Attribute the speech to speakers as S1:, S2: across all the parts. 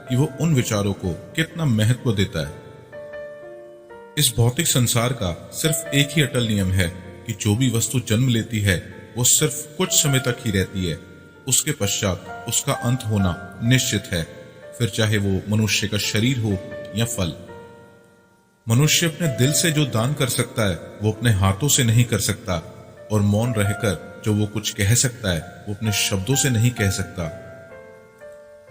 S1: कि वो उन विचारों को कितना महत्व देता है। इस भौतिक संसार का सिर्फ एक ही अटल नियम है कि जो भी वस्तु जन्म लेती है वो सिर्फ कुछ समय तक ही रहती है, उसके पश्चात उसका अंत होना निश्चित है, फिर चाहे वो मनुष्य का शरीर हो या फल। मनुष्य अपने दिल से जो दान कर सकता है वो अपने हाथों से नहीं कर सकता, और मौन रहकर जो वो कुछ कह सकता है वो अपने शब्दों से नहीं कह सकता।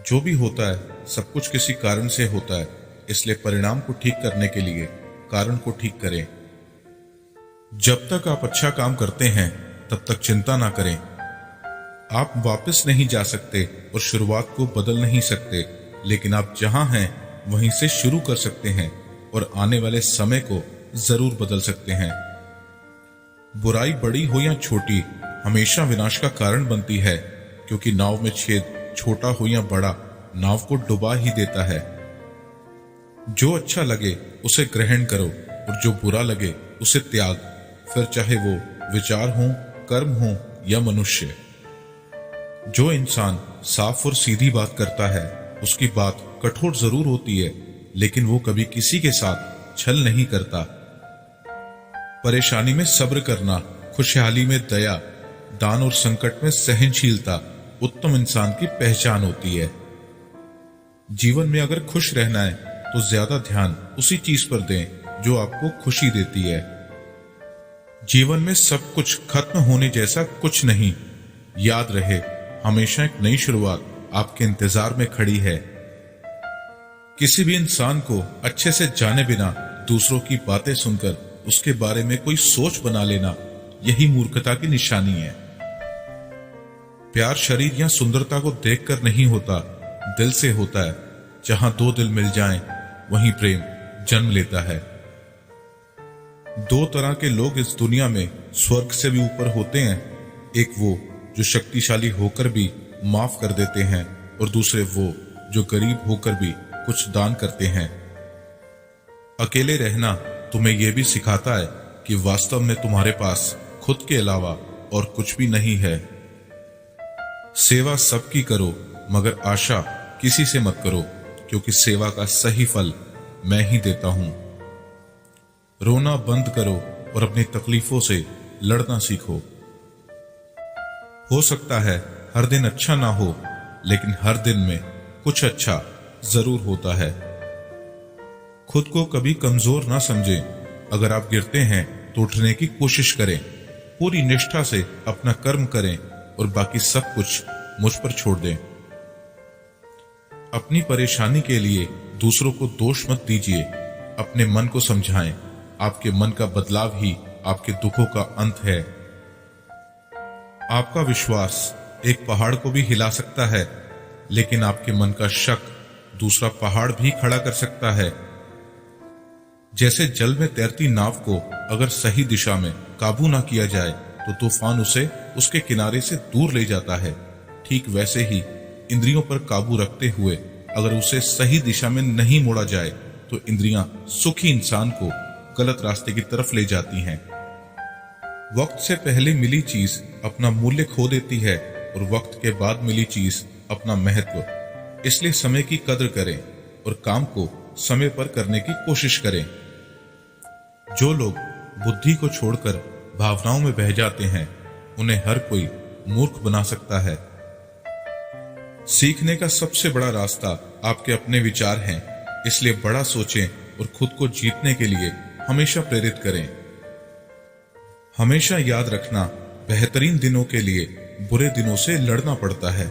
S1: जो भी होता है सब कुछ किसी कारण से होता है, इसलिए परिणाम को ठीक करने के लिए कारण को ठीक करें। जब तक आप अच्छा काम करते हैं तब तक चिंता ना करें। आप वापस नहीं जा सकते और शुरुआत को बदल नहीं सकते, लेकिन आप जहां हैं वहीं से शुरू कर सकते हैं और आने वाले समय को जरूर बदल सकते हैं। बुराई बड़ी हो या छोटी हमेशा विनाश का कारण बनती है, क्योंकि नाव में छेद छोटा हो या बड़ा नाव को डुबा ही देता है। जो अच्छा लगे उसे ग्रहण करो और जो बुरा लगे उसे त्याग, फिर चाहे वो विचार हो, कर्म हो या मनुष्य। जो इंसान साफ और सीधी बात करता है उसकी बात कठोर जरूर होती है, लेकिन वो कभी किसी के साथ छल नहीं करता। परेशानी में सब्र करना, खुशहाली में दया, दान और संकट में सहनशीलता उत्तम इंसान की पहचान होती है। जीवन में अगर खुश रहना है तो ज्यादा ध्यान उसी चीज पर दें जो आपको खुशी देती है। जीवन में सब कुछ खत्म होने जैसा कुछ नहीं। याद रहे, हमेशा एक नई शुरुआत आपके इंतजार में खड़ी है। किसी भी इंसान को अच्छे से जाने बिना दूसरों की बातें सुनकर उसके बारे में कोई सोच बना लेना, यही मूर्खता की निशानी है। प्यार शरीर या सुंदरता को देखकर नहीं होता, दिल से होता है। जहां दो दिल मिल जाएं, वहीं प्रेम जन्म लेता है। दो तरह के लोग इस दुनिया में स्वर्ग से भी ऊपर होते हैं। एक वो जो शक्तिशाली होकर भी माफ कर देते हैं, और दूसरे वो जो गरीब होकर भी कुछ दान करते हैं। अकेले रहना तुम्हें यह भी सिखाता है कि वास्तव में तुम्हारे पास खुद के अलावा और कुछ भी नहीं है। सेवा सबकी करो, मगर आशा किसी से मत करो, क्योंकि सेवा का सही फल मैं ही देता हूं। रोना बंद करो और अपनी तकलीफों से लड़ना सीखो। हो सकता है हर दिन अच्छा ना हो, लेकिन हर दिन में कुछ अच्छा जरूर होता है। खुद को कभी कमजोर ना समझें। अगर आप गिरते हैं तो उठने की कोशिश करें। पूरी निष्ठा से अपना कर्म करें और बाकी सब कुछ मुझ पर छोड़ दें। अपनी परेशानी के लिए दूसरों को दोष मत दीजिए, अपने मन को समझाएं। आपके मन का बदलाव ही आपके दुखों का अंत है। आपका विश्वास एक पहाड़ को भी हिला सकता है, लेकिन आपके मन का शक दूसरा पहाड़ भी खड़ा कर सकता है। जैसे जल में तैरती नाव को अगर सही दिशा में काबू ना किया जाए तो तूफान उसे उसके किनारे से दूर ले जाता है, ठीक वैसे ही इंद्रियों पर काबू रखते हुए अगर उसे सही दिशा में नहीं मोड़ा जाए तो इंद्रियां सुखी इंसान को गलत रास्ते की तरफ ले जाती हैं। वक्त से पहले मिली चीज अपना मूल्य खो देती है और वक्त के बाद मिली चीज अपना महत्व। इसलिए समय की कदर करें और काम को समय पर करने की कोशिश करें। जो लोग बुद्धि को छोड़कर भावनाओं में बह जाते हैं, उन्हें हर कोई मूर्ख बना सकता है। सीखने का सबसे बड़ा रास्ता आपके अपने विचार हैं, इसलिए बड़ा सोचें और खुद को जीतने के लिए हमेशा प्रेरित करें। हमेशा याद रखना, बेहतरीन दिनों के लिए बुरे दिनों से लड़ना पड़ता है।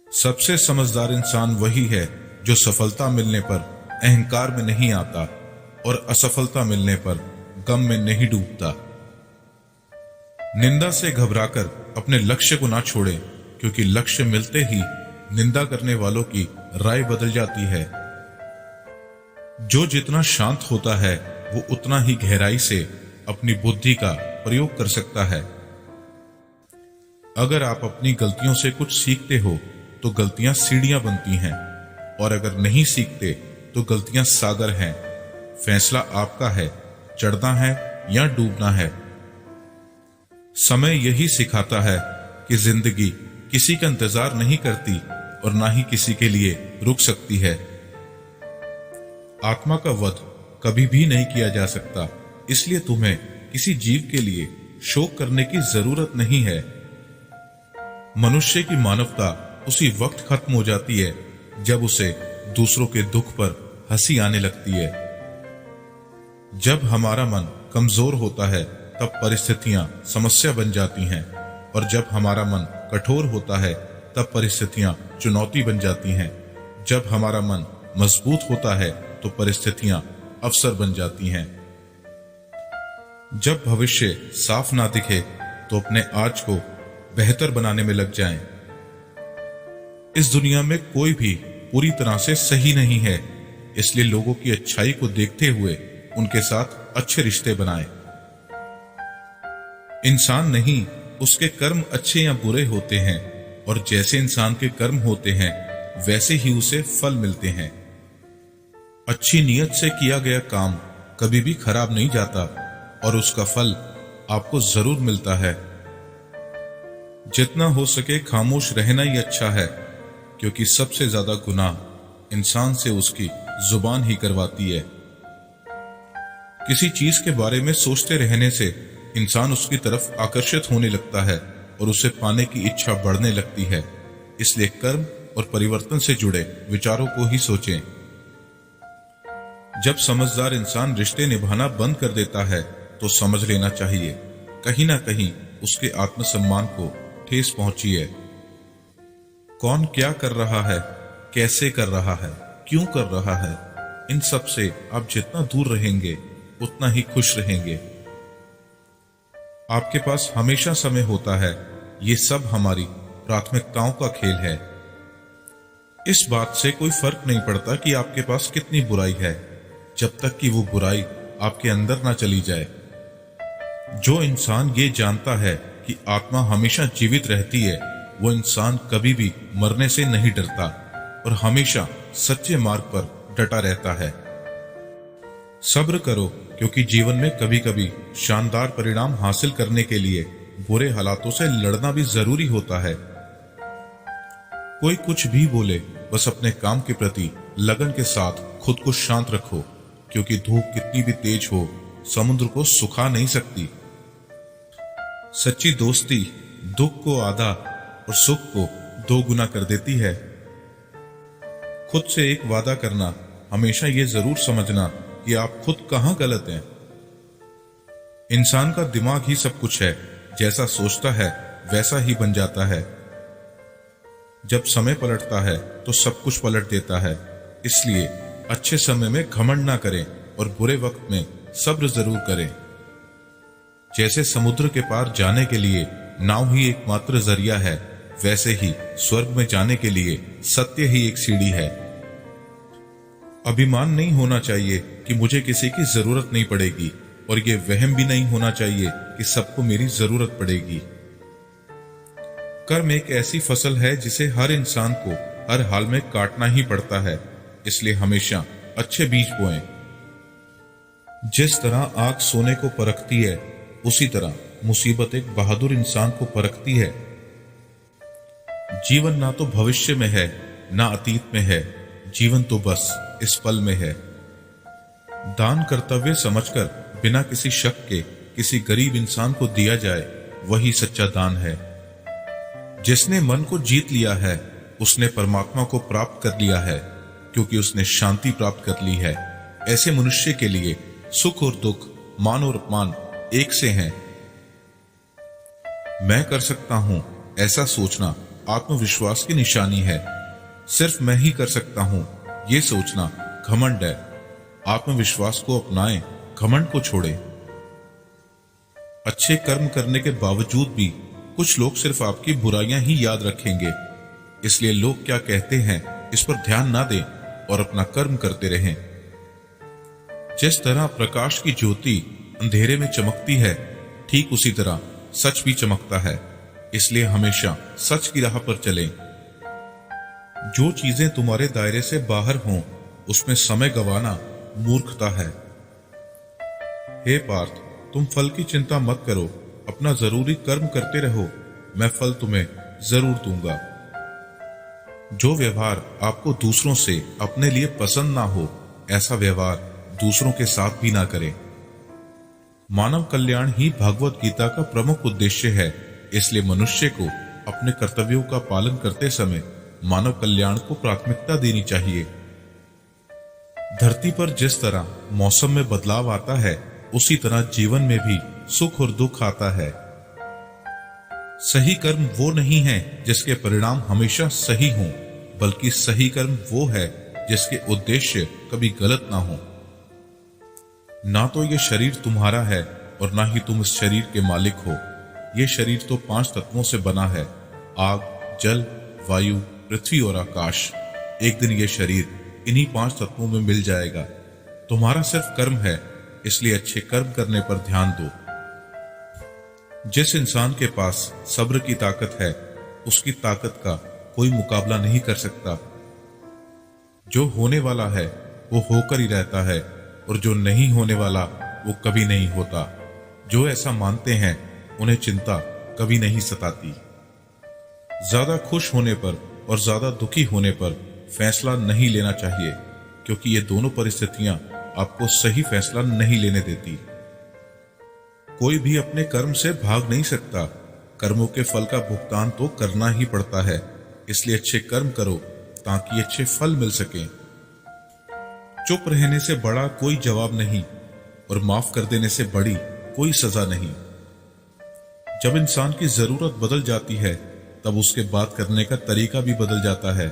S1: सबसे समझदार इंसान वही है जो सफलता मिलने पर अहंकार में नहीं आता और असफलता मिलने पर गम में नहीं डूबता। निंदा से घबराकर अपने लक्ष्य को ना छोड़ें, क्योंकि लक्ष्य मिलते ही निंदा करने वालों की राय बदल जाती है। जो जितना शांत होता है वो उतना ही गहराई से अपनी बुद्धि का प्रयोग कर सकता है। अगर आप अपनी गलतियों से कुछ सीखते हो तो गलतियां सीढ़ियां बनती हैं, और अगर नहीं सीखते तो गलतियां सागर हैं। फैसला आपका है, चढ़ना है या डूबना है। समय यही सिखाता है कि जिंदगी किसी का इंतजार नहीं करती और ना ही किसी के लिए रुक सकती है। आत्मा का वध कभी भी नहीं किया जा सकता, इसलिए तुम्हें किसी जीव के लिए शोक करने की जरूरत नहीं है। मनुष्य की मानवता उसी वक्त खत्म हो जाती है जब उसे दूसरों के दुख पर हंसी आने लगती है। जब हमारा मन कमजोर होता है तब परिस्थितियां समस्या बन जाती हैं, और जब हमारा मन कठोर होता है तब परिस्थितियां चुनौती बन जाती हैं। जब हमारा मन मजबूत होता है तो परिस्थितियां अवसर बन जाती हैं। जब भविष्य साफ ना दिखे तो अपने आज को बेहतर बनाने में लग जाएं। इस दुनिया में कोई भी पूरी तरह से सही नहीं है, इसलिए लोगों की अच्छाई को देखते हुए उनके साथ अच्छे रिश्ते बनाएं। इंसान नहीं, उसके कर्म अच्छे या बुरे होते हैं, और जैसे इंसान के कर्म होते हैं वैसे ही उसे फल मिलते हैं। अच्छी नीयत से किया गया काम कभी भी खराब नहीं जाता, और उसका फल आपको जरूर मिलता है। जितना हो सके खामोश रहना ही अच्छा है, क्योंकि सबसे ज्यादा गुनाह इंसान से उसकी जुबान ही करवाती है। किसी चीज के बारे में सोचते रहने से इंसान उसकी तरफ आकर्षित होने लगता है और उसे पाने की इच्छा बढ़ने लगती है। इसलिए कर्म और परिवर्तन से जुड़े विचारों को ही सोचें। जब समझदार इंसान रिश्ते निभाना बंद कर देता है तो समझ लेना चाहिए कहीं ना कहीं उसके आत्मसम्मान को ठेस पहुंची है। कौन क्या कर रहा है, कैसे कर रहा है, क्यों कर रहा है, इन सब से आप जितना दूर रहेंगे उतना ही खुश रहेंगे। आपके पास हमेशा समय होता है, ये सब हमारी प्राथमिकताओं का खेल है। इस बात से कोई फर्क नहीं पड़ता कि आपके पास कितनी बुराई है, जब तक कि वो बुराई आपके अंदर ना चली जाए। जो इंसान ये जानता है कि आत्मा हमेशा जीवित रहती है, वो इंसान कभी भी मरने से नहीं डरता और हमेशा सच्चे मार्ग पर डटा रहता है। सब्र करो, क्योंकि जीवन में कभी कभी शानदार परिणाम हासिल करने के लिए बुरे हालातों से लड़ना भी जरूरी होता है। कोई कुछ भी बोले, बस अपने काम के प्रति लगन के साथ खुद को शांत रखो, क्योंकि धूप कितनी भी तेज हो समुद्र को सुखा नहीं सकती। सच्ची दोस्ती दुख को आधा और सुख को 2 गुना कर देती है। खुद से एक वादा करना, हमेशा ये जरूर समझना कि आप खुद कहां गलत हैं। इंसान का दिमाग ही सब कुछ है, जैसा सोचता है वैसा ही बन जाता है। जब समय पलटता है तो सब कुछ पलट देता है। इसलिए अच्छे समय में घमंड ना करें और बुरे वक्त में सब्र जरूर करें। जैसे समुद्र के पार जाने के लिए नाव ही एकमात्र जरिया है, वैसे ही स्वर्ग में जाने के लिए सत्य ही एक सीढ़ी है। अभिमान नहीं होना चाहिए कि मुझे किसी की जरूरत नहीं पड़ेगी, और ये वहम भी नहीं होना चाहिए कि सबको मेरी जरूरत पड़ेगी। कर्म एक ऐसी फसल है जिसे हर इंसान को हर हाल में काटना ही पड़ता है, इसलिए हमेशा अच्छे बीज बोएं। जिस तरह आग सोने को परखती है, उसी तरह मुसीबत एक बहादुर इंसान को परखती है। जीवन ना तो भविष्य में है ना अतीत में है, जीवन तो बस इस पल में है। दान कर्तव्य समझकर बिना किसी शक के किसी गरीब इंसान को दिया जाए, वही सच्चा दान है। जिसने मन को जीत लिया है उसने परमात्मा को प्राप्त कर लिया है, क्योंकि उसने शांति प्राप्त कर ली है। ऐसे मनुष्य के लिए सुख और दुख, मान और अपमान एक से हैं। मैं कर सकता हूं, ऐसा सोचना आत्मविश्वास की निशानी है। सिर्फ मैं ही कर सकता हूं, ये सोचना घमंड है। आत्मविश्वास को अपनाएं, घमंड को छोड़ें। अच्छे कर्म करने के बावजूद भी कुछ लोग सिर्फ आपकी बुराइयां ही याद रखेंगे, इसलिए लोग क्या कहते हैं इस पर ध्यान ना दें और अपना कर्म करते रहें। जिस तरह प्रकाश की ज्योति अंधेरे में चमकती है, ठीक उसी तरह सच भी चमकता है, इसलिए हमेशा सच की राह पर चलें। जो चीजें तुम्हारे दायरे से बाहर हों, उसमें समय गंवाना मूर्खता है। हे पार्थ, तुम फल की चिंता मत करो, अपना जरूरी कर्म करते रहो, मैं फल तुम्हें जरूर दूंगा। जो व्यवहार आपको दूसरों से अपने लिए पसंद ना हो, ऐसा व्यवहार दूसरों के साथ भी ना करें। मानव कल्याण ही भगवत गीता का प्रमुख उद्देश्य है। इसलिए मनुष्य को अपने कर्तव्यों का पालन करते समय मानव कल्याण को प्राथमिकता देनी चाहिए। धरती पर जिस तरह मौसम में बदलाव आता है, उसी तरह जीवन में भी सुख और दुख आता है। सही कर्म वो नहीं है जिसके परिणाम हमेशा सही हों, बल्कि सही कर्म वो है जिसके उद्देश्य कभी गलत ना हो। ना तो ये शरीर तुम्हारा है और ना ही तुम इस शरीर के मालिक हो। ये शरीर तो 5 तत्वों से बना है, आग, जल, वायु, पृथ्वी और आकाश। एक दिन ये शरीर इन्हीं 5 तत्वों में मिल जाएगा। तुम्हारा सिर्फ कर्म है, इसलिए अच्छे कर्म करने पर ध्यान दो। जिस इंसान के पास सब्र की ताकत है, उसकी ताकत का कोई मुकाबला नहीं कर सकता। जो होने वाला है वो होकर ही रहता है, और जो नहीं होने वाला वो कभी नहीं होता। जो ऐसा मानते हैं उन्हें चिंता कभी नहीं सताती। ज्यादा खुश होने पर और ज्यादा दुखी होने पर फैसला नहीं लेना चाहिए, क्योंकि ये दोनों परिस्थितियां आपको सही फैसला नहीं लेने देती। कोई भी अपने कर्म से भाग नहीं सकता। कर्मों के फल का भुगतान तो करना ही पड़ता है। इसलिए अच्छे कर्म करो ताकि अच्छे फल मिल सकें। चुप रहने से बड़ा कोई जवाब नहीं, और माफ कर देने से बड़ी कोई सजा नहीं। जब इंसान की जरूरत बदल जाती है, तब उसके बात करने का तरीका भी बदल जाता है।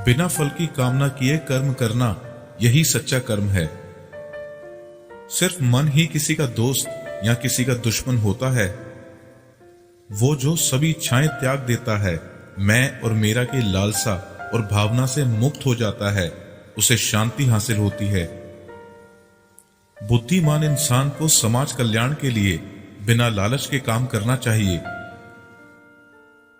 S1: बिना फल की कामना किए कर्म करना, यही सच्चा कर्म है। सिर्फ मन ही किसी का दोस्त या किसी का दुश्मन होता है। वो जो सभी इच्छाएं त्याग देता है, मैं और मेरा की लालसा और भावना से मुक्त हो जाता है, उसे शांति हासिल होती है। बुद्धिमान इंसान को समाज कल्याण के लिए बिना लालच के काम करना चाहिए।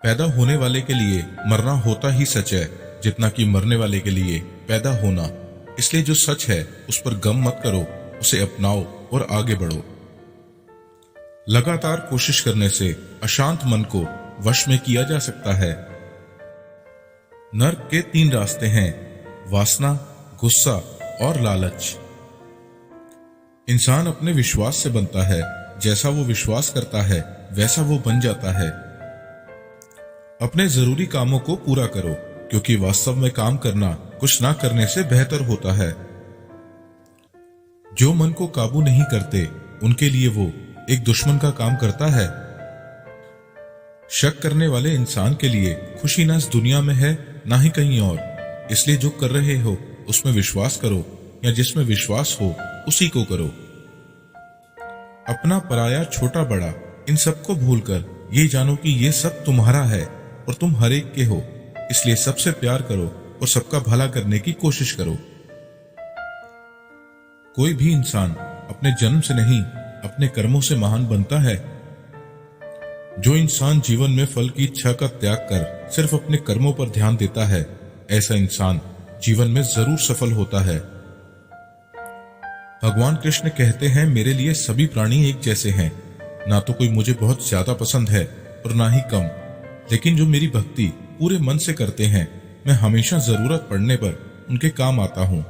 S1: पैदा होने वाले के लिए मरना होता ही सच है, जितना कि मरने वाले के लिए पैदा होना। इसलिए जो सच है उस पर गम मत करो, उसे अपनाओ और आगे बढ़ो। लगातार कोशिश करने से अशांत मन को वश में किया जा सकता है। नर्क के 3 रास्ते हैं: वासना, गुस्सा और लालच। इंसान अपने विश्वास से बनता है। जैसा वो विश्वास करता है वैसा वो बन जाता है। अपने जरूरी कामों को पूरा करो, क्योंकि वास्तव में काम करना कुछ ना करने से बेहतर होता है। जो मन को काबू नहीं करते, उनके लिए वो एक दुश्मन का काम करता है। शक करने वाले इंसान के लिए खुशी ना इस दुनिया में है, ना ही कहीं और। इसलिए जो कर रहे हो उसमें विश्वास करो, या जिसमें विश्वास हो उसी को करो। अपना पराया, छोटा बड़ा, इन सबको भूलकर ये जानो कि ये सब तुम्हारा है और तुम हर एक के हो। इसलिए सबसे प्यार करो और सबका भला करने की कोशिश करो। कोई भी इंसान अपने जन्म से नहीं, अपने कर्मों से महान बनता है। जो इंसान जीवन में फल की इच्छा का त्याग कर सिर्फ अपने कर्मों पर ध्यान देता है, ऐसा इंसान जीवन में जरूर सफल होता है। भगवान कृष्ण कहते हैं, मेरे लिए सभी प्राणी एक जैसे हैं। ना तो कोई मुझे बहुत ज्यादा पसंद है और ना ही कम, लेकिन जो मेरी भक्ति पूरे मन से करते हैं, मैं हमेशा जरूरत पड़ने पर उनके काम आता हूं।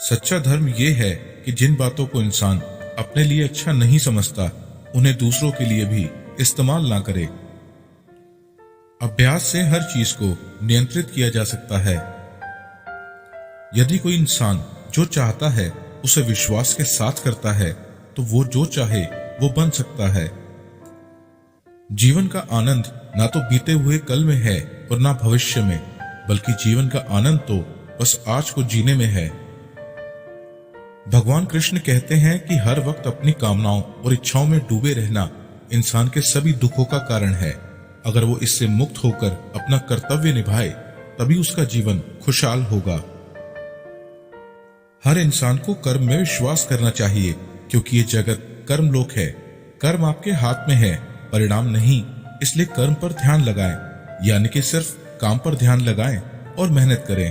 S1: सच्चा धर्म यह है कि जिन बातों को इंसान अपने लिए अच्छा नहीं समझता, उन्हें दूसरों के लिए भी इस्तेमाल ना करे। अभ्यास से हर चीज को नियंत्रित किया जा सकता है। यदि कोई इंसान जो चाहता है उसे विश्वास के साथ करता है, तो वो जो चाहे वो बन सकता है। जीवन का आनंद ना तो बीते हुए कल में है और ना भविष्य में, बल्कि जीवन का आनंद तो बस आज को जीने में है। भगवान कृष्ण कहते हैं कि हर वक्त अपनी कामनाओं और इच्छाओं में डूबे रहना इंसान के सभी दुखों का कारण है। अगर वो इससे मुक्त होकर अपना कर्तव्य निभाए, तभी उसका जीवन खुशहाल होगा। हर इंसान को कर्म में विश्वास करना चाहिए, क्योंकि ये जगत कर्मलोक है। कर्म आपके हाथ में है, परिणाम नहीं। इसलिए कर्म पर ध्यान लगाएं, यानी कि सिर्फ काम पर ध्यान लगाएं और मेहनत करें।